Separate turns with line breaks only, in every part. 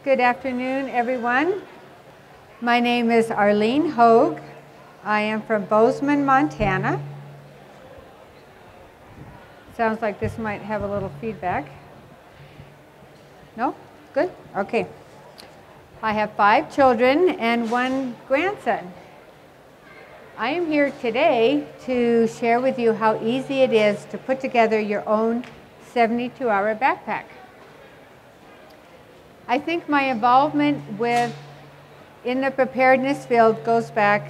Good afternoon, everyone. My name is Arlene Hoag. I am from Bozeman, Montana. Sounds like this might have a little feedback. No? Good? Okay. I have 5 children and 1 grandson. I am here today to share with you how easy it is to put together your own 72-hour backpack. I think my involvement in the preparedness field goes back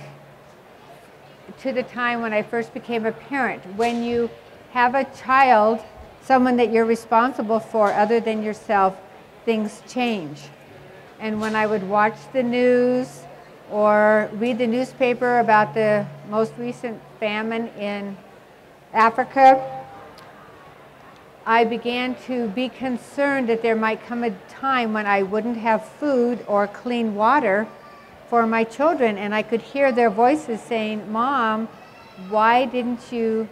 to the time when I first became a parent. When you have a child, someone that you're responsible for other than yourself, things change. And when I would watch the news or read the newspaper about the most recent famine in Africa, I began to be concerned that there might come a time when I wouldn't have food or clean water for my children. And I could hear their voices saying, "Mom, why didn't you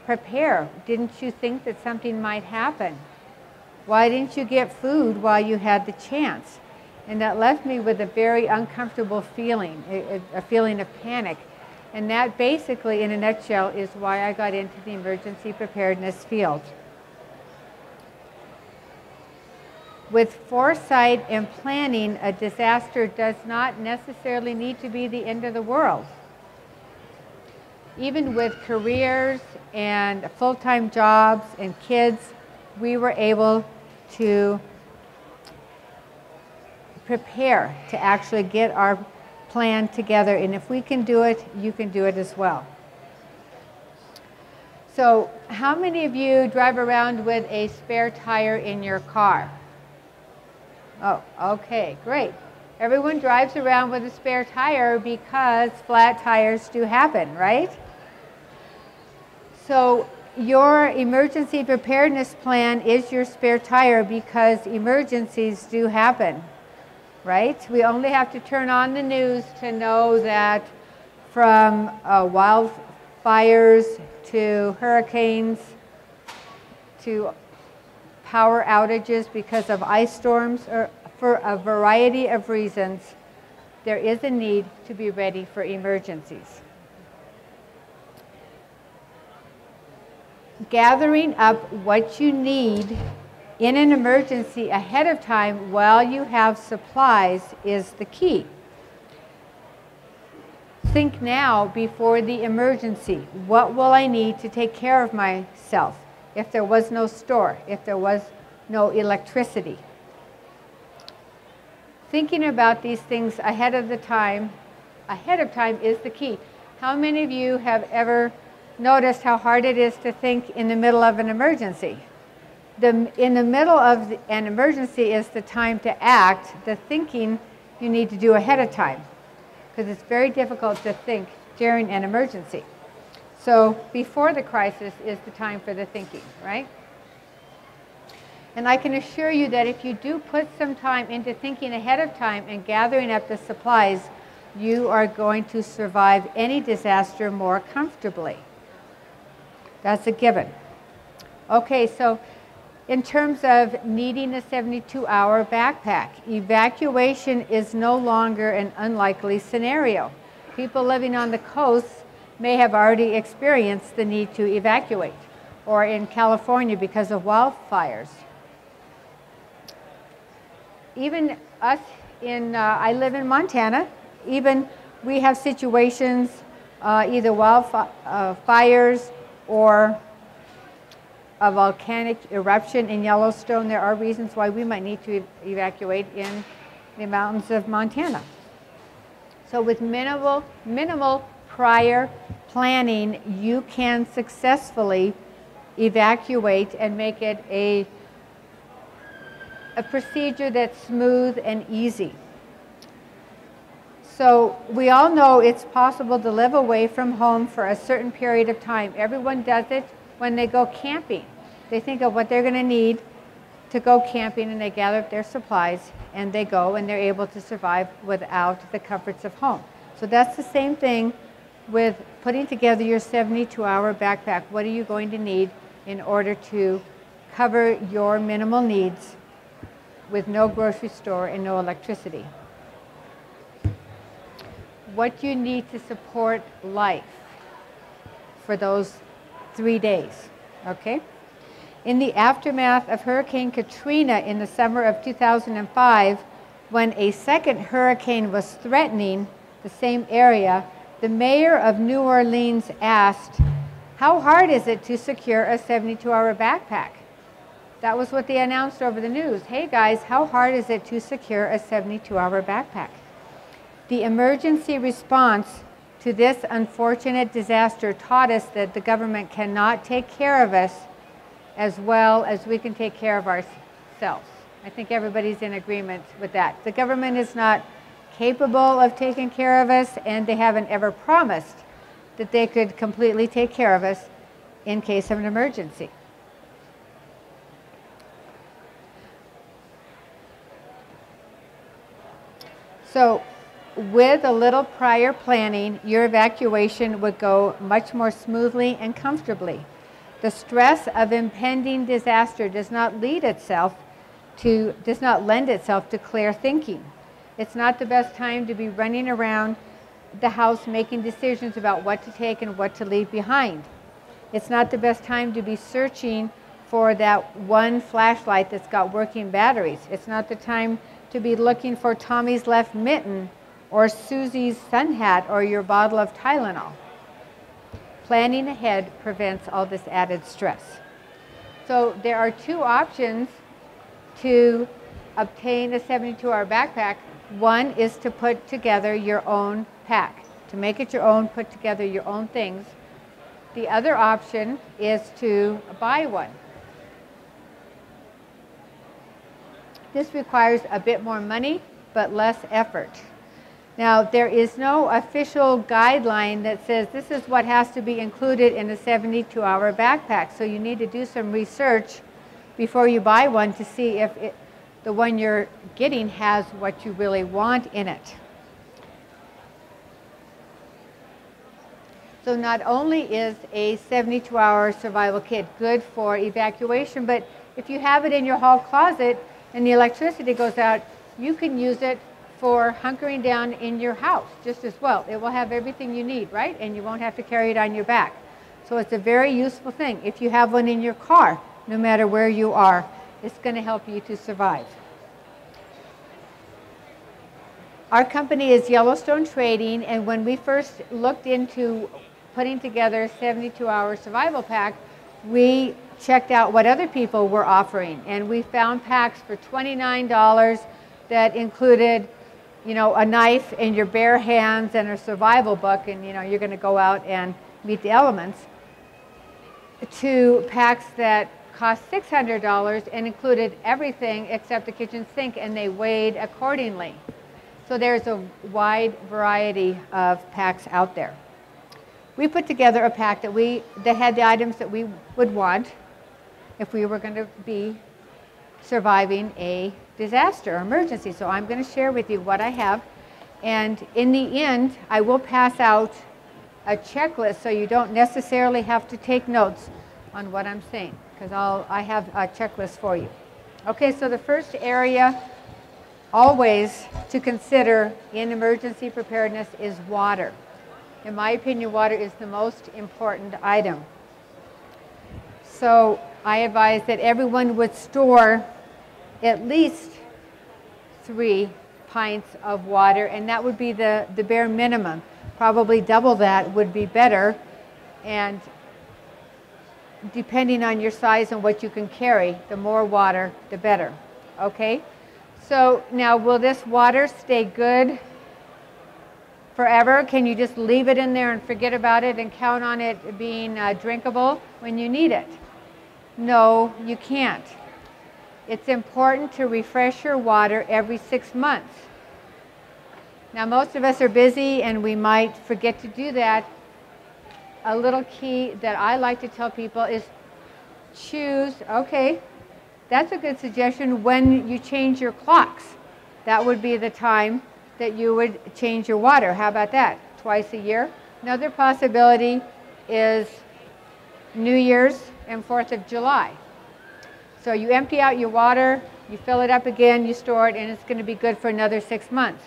prepare? Didn't you think that something might happen? Why didn't you get food while you had the chance?" And that left me with a very uncomfortable feeling, a feeling of panic. And that basically, in a nutshell, is why I got into the emergency preparedness field. With foresight and planning, a disaster does not necessarily need to be the end of the world. Even with careers and full-time jobs and kids, we were able to prepare to actually get our plan together. And if we can do it, you can do it as well. So how many of you drive around with a spare tire in your car? Oh, okay, great. Everyone drives around with a spare tire because flat tires do happen, right? So your emergency preparedness plan is your spare tire because emergencies do happen, right? We only have to turn on the news to know that from wildfires to hurricanes to power outages because of ice storms, or for a variety of reasons, there is a need to be ready for emergencies. Gathering up what you need in an emergency ahead of time while you have supplies is the key. Think now before the emergency. What will I need to take care of myself if there was no store, if there was no electricity? Thinking about these things ahead of time is the key. How many of you have ever noticed how hard it is to think in the middle of an emergency? In the middle of an emergency is the time to act, the thinking you need to do ahead of time, because it's very difficult to think during an emergency. So before the crisis is the time for the thinking, right? And I can assure you that if you do put some time into thinking ahead of time and gathering up the supplies, you are going to survive any disaster more comfortably. That's a given. Okay, so in terms of needing a 72-hour backpack, evacuation is no longer an unlikely scenario. People living on the coast may have already experienced the need to evacuate, or in California because of wildfires. Even us I live in Montana, even we have situations, either wildfires or a volcanic eruption in Yellowstone. There are reasons why we might need to evacuate in the mountains of Montana. So with minimal prior planning, you can successfully evacuate and make it a procedure that's smooth and easy. So we all know it's possible to live away from home for a certain period of time. Everyone does it when they go camping. They think of what they're going to need to go camping, and they gather up their supplies, and they go, and they're able to survive without the comforts of home. So that's the same thing with putting together your 72-hour backpack. What are you going to need in order to cover your minimal needs with no grocery store and no electricity. What you need to support life for those 3 days, okay? In the aftermath of Hurricane Katrina in the summer of 2005, when a second hurricane was threatening the same area, the mayor of New Orleans asked, how hard is it to secure a 72-hour backpack? That was what they announced over the news. Hey guys, how hard is it to secure a 72-hour backpack? The emergency response to this unfortunate disaster taught us that the government cannot take care of us as well as we can take care of ourselves. I think everybody's in agreement with that. The government is not capable of taking care of us, and they haven't ever promised that they could completely take care of us in case of an emergency. So with a little prior planning, your evacuation would go much more smoothly and comfortably. The stress of impending disaster does not lend itself to clear thinking. It's not the best time to be running around the house making decisions about what to take and what to leave behind. It's not the best time to be searching for that one flashlight that's got working batteries. It's not the time to be looking for Tommy's left mitten or Susie's sun hat or your bottle of Tylenol. Planning ahead prevents all this added stress. So there are two options to obtain a 72-hour backpack. One is to put together your own pack, to make it your own, put together your own things. The other option is to buy one. This requires a bit more money, but less effort. Now, there is no official guideline that says this is what has to be included in a 72-hour backpack. So you need to do some research before you buy one to see if the one you're getting has what you really want in it. So not only is a 72-hour survival kit good for evacuation, but if you have it in your hall closet and the electricity goes out, you can use it for hunkering down in your house just as well. It will have everything you need, right? And you won't have to carry it on your back. So it's a very useful thing. If you have one in your car, no matter where you are, it's going to help you to survive. Our company is Yellowstone Trading, and when we first looked into putting together a 72-hour survival pack, we checked out what other people were offering, and we found packs for $29 that included, you know, a knife in your bare hands and a survival book, and you know you're going to go out and meet the elements, to packs that cost $600 and included everything except the kitchen sink, and they weighed accordingly. So there's a wide variety of packs out there. We put together a pack that had the items that we would want if we were going to be surviving a disaster or emergency. So I'm going to share with you what I have, and in the end I will pass out a checklist so you don't necessarily have to take notes on what I'm saying, because I have a checklist for you. Okay, so the first area always to consider in emergency preparedness is water. In my opinion, water is the most important item. So I advise that everyone would store at least 3 pints of water, and that would be the bare minimum. Probably double that would be better, and depending on your size and what you can carry, the more water, the better. Okay? So now, will this water stay good forever? Can you just leave it in there and forget about it and count on it being drinkable when you need it? No, you can't. It's important to refresh your water every 6 months. Now, most of us are busy and we might forget to do that. A little key that I like to tell people is choose, okay, that's a good suggestion, when you change your clocks. That would be the time that you would change your water. How about that? Twice a year. Another possibility is New Year's and 4th of July. So you empty out your water, you fill it up again, you store it, and it's going to be good for another 6 months.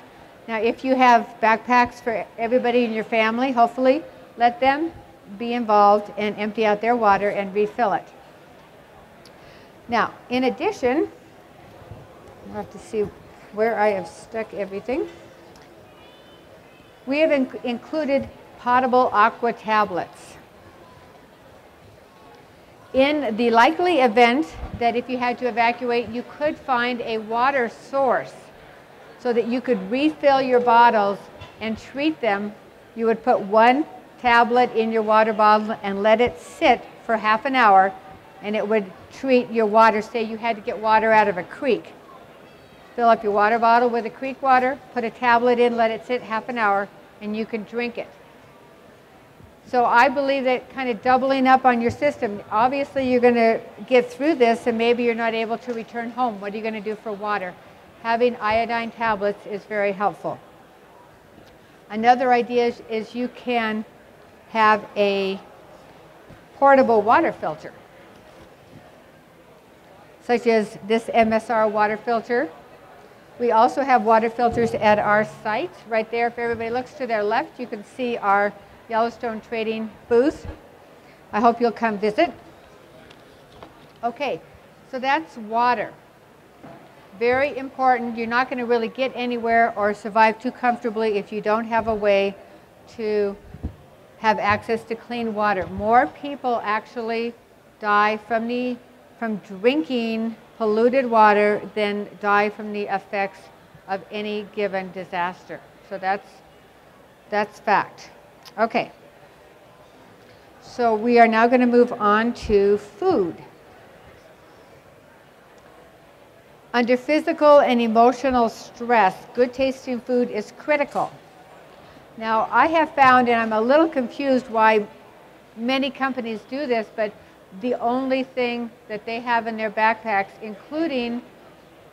Now, if you have backpacks for everybody in your family, hopefully, let them be involved and empty out their water and refill it. Now, in addition, I'll have to see where I have stuck everything. We have included potable aqua tablets. In the likely event that if you had to evacuate, you could find a water source so that you could refill your bottles and treat them. You would put one tablet in your water bottle and let it sit for half an hour, and it would treat your water. Say you had to get water out of a creek. Fill up your water bottle with the creek water, put a tablet in, let it sit half an hour, and you can drink it. So I believe that kind of doubling up on your system, obviously you're going to get through this and maybe you're not able to return home. What are you going to do for water? Having iodine tablets is very helpful. Another idea is you can have a portable water filter, such as this MSR water filter. We also have water filters at our site. Right there, if everybody looks to their left, you can see our Yellowstone trading booth. I hope you'll come visit. Okay, so that's water. Very important. You're not going to really get anywhere or survive too comfortably if you don't have a way to have access to clean water. More people actually die from drinking polluted water than die from the effects of any given disaster. So that's fact. Okay. So we are now going to move on to food. Under physical and emotional stress, good tasting food is critical. Now, I have found, and I'm a little confused why many companies do this, but the only thing that they have in their backpacks, including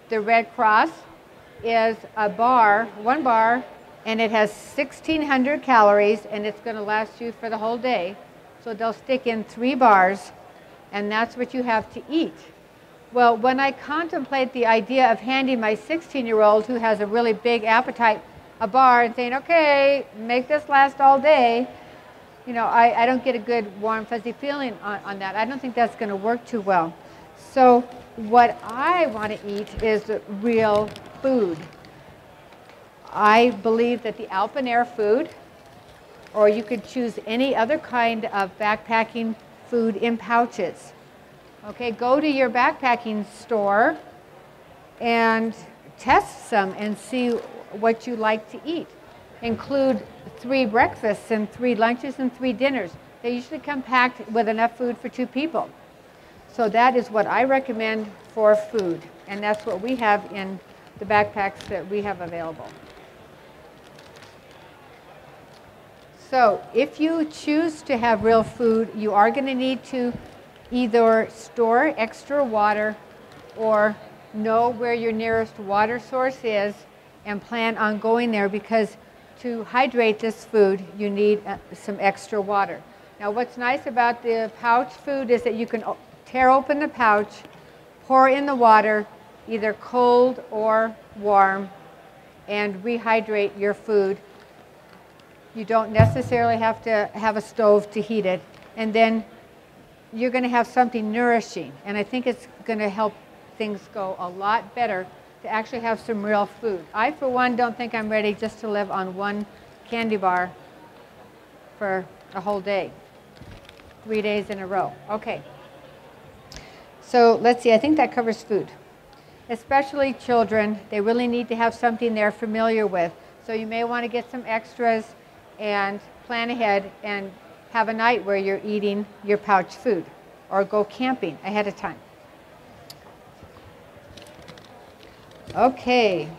the Red Cross, is a bar, one bar, and it has 1,600 calories, and it's going to last you for the whole day. So they'll stick in 3 bars, and that's what you have to eat. Well, when I contemplate the idea of handing my 16-year-old, who has a really big appetite, a bar and saying, okay, make this last all day, you know, I don't get a good warm, fuzzy feeling on that. I don't think that's going to work too well. So what I want to eat is real food. I believe that the open air food, or you could choose any other kind of backpacking food in pouches. Okay, go to your backpacking store and test some and see what you like to eat. Include 3 breakfasts and 3 lunches and 3 dinners. They usually come packed with enough food for 2 people. So that is what I recommend for food, and that's what we have in the backpacks that we have available. So if you choose to have real food, you are going to need to either store extra water or know where your nearest water source is and plan on going there, because to hydrate this food, you need some extra water. Now, what's nice about the pouch food is that you can tear open the pouch, pour in the water, either cold or warm, and rehydrate your food. You don't necessarily have to have a stove to heat it. And then you're going to have something nourishing. And I think it's going to help things go a lot better to actually have some real food. I, for one, don't think I'm ready just to live on one candy bar for a whole day, 3 days in a row. Okay. So let's see, I think that covers food. Especially children, they really need to have something they're familiar with. So you may want to get some extras and plan ahead and have a night where you're eating your pouch food, or go camping ahead of time. Okay.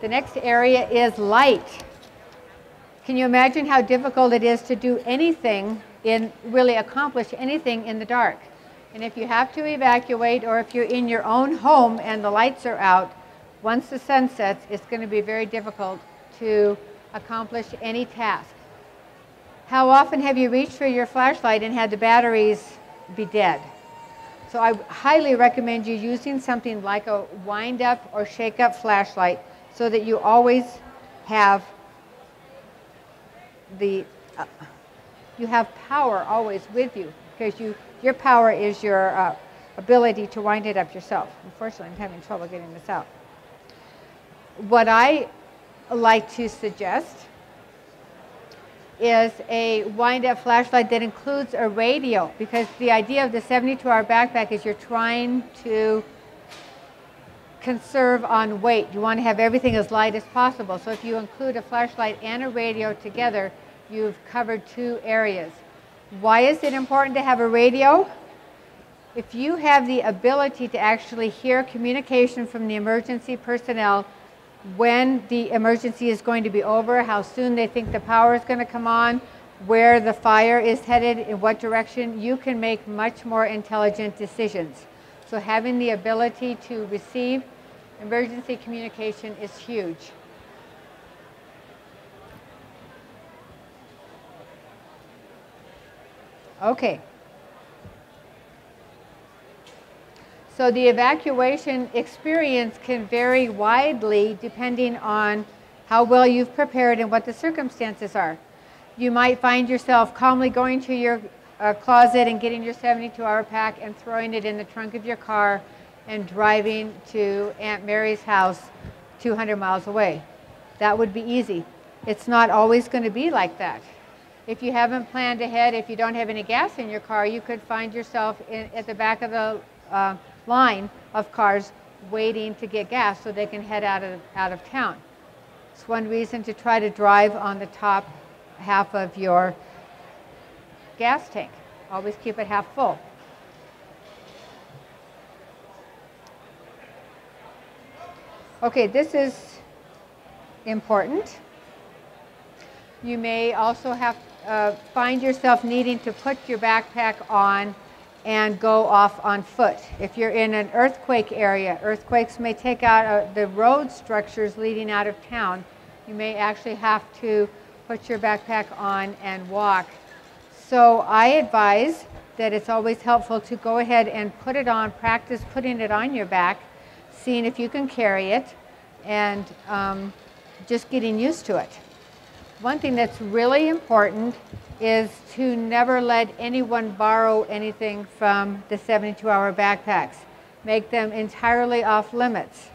The next area is light. Can you imagine how difficult it is to do anything, really accomplish anything in the dark? And if you have to evacuate, or if you're in your own home and the lights are out, once the sun sets, it's going to be very difficult to accomplish any task. How often have you reached for your flashlight and had the batteries be dead? So I highly recommend you using something like a wind up or shake up flashlight so that you always have you have power always with you, because your power is your ability to wind it up yourself. Unfortunately, I'm having trouble getting this out. What I like to suggest is a wind-up flashlight that includes a radio, because the idea of the 72-hour backpack is you're trying to conserve on weight. You want to have everything as light as possible. So if you include a flashlight and a radio together, you've covered 2 areas. Why is it important to have a radio? If you have the ability to actually hear communication from the emergency personnel when the emergency is going to be over, how soon they think the power is going to come on, where the fire is headed, in what direction, you can make much more intelligent decisions. So having the ability to receive emergency communication is huge. Okay. So the evacuation experience can vary widely depending on how well you've prepared and what the circumstances are. You might find yourself calmly going to your closet and getting your 72-hour pack and throwing it in the trunk of your car and driving to Aunt Mary's house 200 miles away. That would be easy. It's not always going to be like that. If you haven't planned ahead, if you don't have any gas in your car, you could find yourself at the back of the line of cars waiting to get gas so they can head out of town. It's one reason to try to drive on the top half of your gas tank. Always keep it half full. Okay, this is important. You may also have find yourself needing to put your backpack on and go off on foot. If you're in an earthquake area, earthquakes may take out the road structures leading out of town. You may actually have to put your backpack on and walk. So I advise that it's always helpful to go ahead and put it on, practice putting it on your back, seeing if you can carry it, and just getting used to it. One thing that's really important is to never let anyone borrow anything from the 72-hour backpacks. Make them entirely off limits.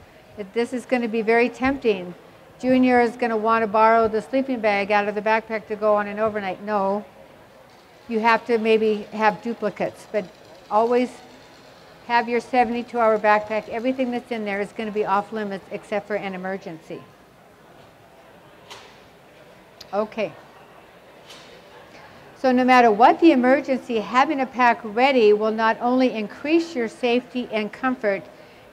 This is going to be very tempting. Junior is going to want to borrow the sleeping bag out of the backpack to go on an overnight. No. You have to maybe have duplicates, but always have your 72-hour backpack. Everything that's in there is going to be off limits except for an emergency. Okay. So no matter what the emergency, having a pack ready will not only increase your safety and comfort,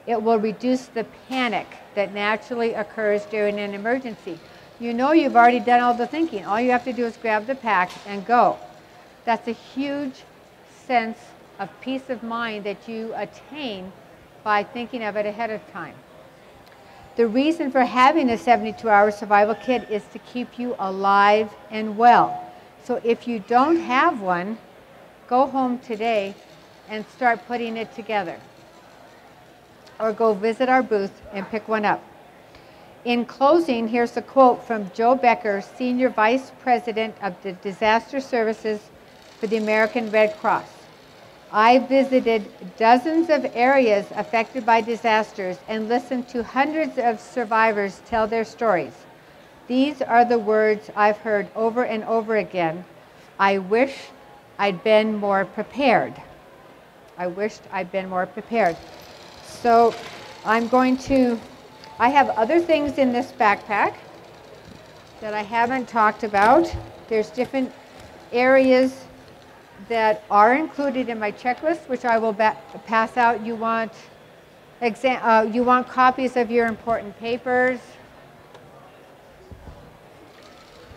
it will reduce the panic that naturally occurs during an emergency. You know you've already done all the thinking. All you have to do is grab the pack and go. That's a huge sense of peace of mind that you attain by thinking of it ahead of time. The reason for having a 72-hour survival kit is to keep you alive and well. So if you don't have one, go home today and start putting it together. Or go visit our booth and pick one up. In closing, here's a quote from Joe Becker, Senior Vice President of the Disaster Services for the American Red Cross. I visited dozens of areas affected by disasters and listened to hundreds of survivors tell their stories. These are the words I've heard over and over again. I wish I'd been more prepared. I wished I'd been more prepared. So I have other things in this backpack that I haven't talked about. There's different areas that are included in my checklist, which I will pass out. You want copies of your important papers.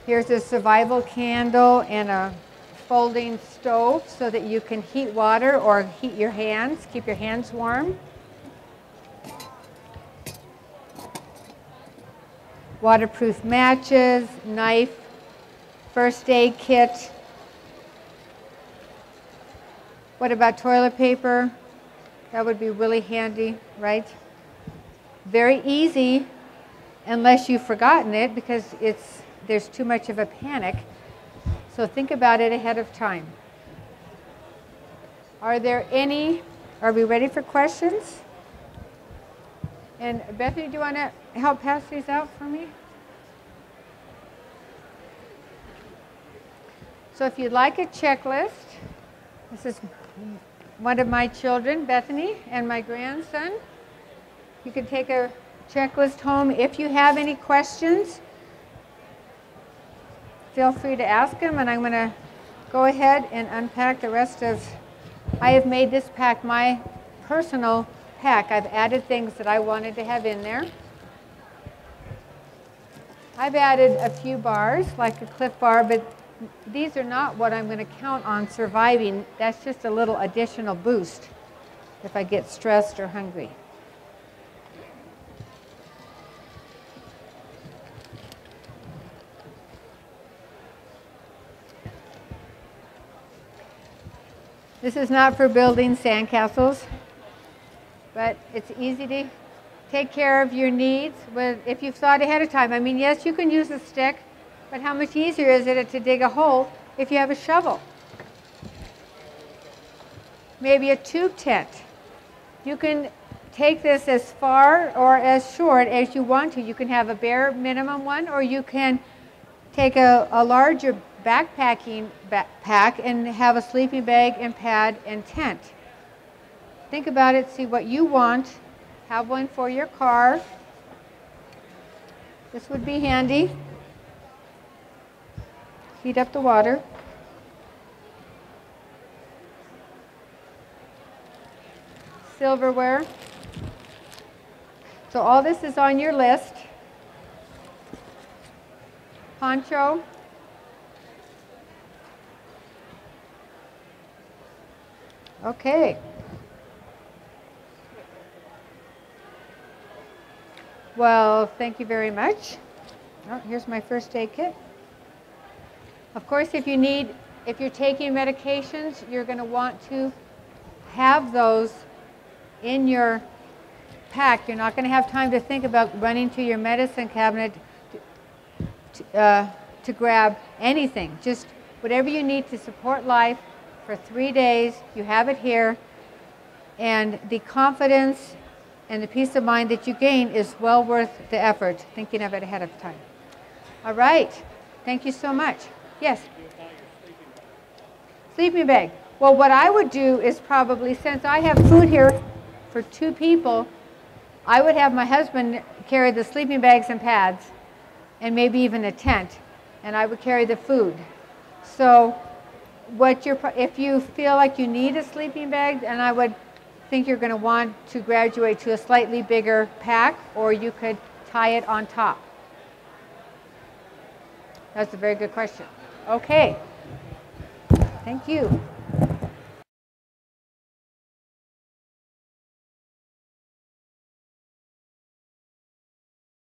Here's a survival candle and a folding stove so that you can heat water or heat your hands, keep your hands warm. Waterproof matches, knife, first aid kit. What about toilet paper? That would be really handy, right? Very easy unless you've forgotten it because there's too much of a panic. So think about it ahead of time. Are we ready for questions? And Bethany, do you want to help pass these out for me? So if you'd like a checklist, this is one of my children, Bethany, and my grandson. You can take a checklist home. If you have any questions, feel free to ask them, and I'm going to go ahead and unpack the rest of. I have made this pack my personal pack. I've added things that I wanted to have in there. I've added a few bars, like a Cliff Bar, but these are not what I'm going to count on surviving. That's just a little additional boost if I get stressed or hungry. This is not for building sandcastles, but it's easy to take care of your needs if you've thought ahead of time. I mean, yes, you can use a stick, but how much easier is it to dig a hole if you have a shovel? Maybe a tube tent. You can take this as far or as short as you want to. You can have a bare minimum one, or you can take a larger backpacking backpack and have a sleeping bag and pad and tent. Think about it, see what you want. Have one for your car. This would be handy. Heat up the water. Silverware. So all this is on your list. Poncho. Okay. Well, thank you very much. Oh, here's my first aid kit. Of course, if you're taking medications, you're going to want to have those in your pack. You're not going to have time to think about running to your medicine cabinet to grab anything. Just whatever you need to support life for 3 days, you have it here. And the confidence and the peace of mind that you gain is well worth the effort, thinking of it ahead of time. All right. Thank you so much. Yes? Sleeping bag. Well, what I would do is probably, since I have food here for 2 people, I would have my husband carry the sleeping bags and pads and maybe even a tent, and I would carry the food. So if you feel like you need a sleeping bag, then I would think you're going to want to graduate to a slightly bigger pack, or you could tie it on top. That's a very good question. Okay. Thank you.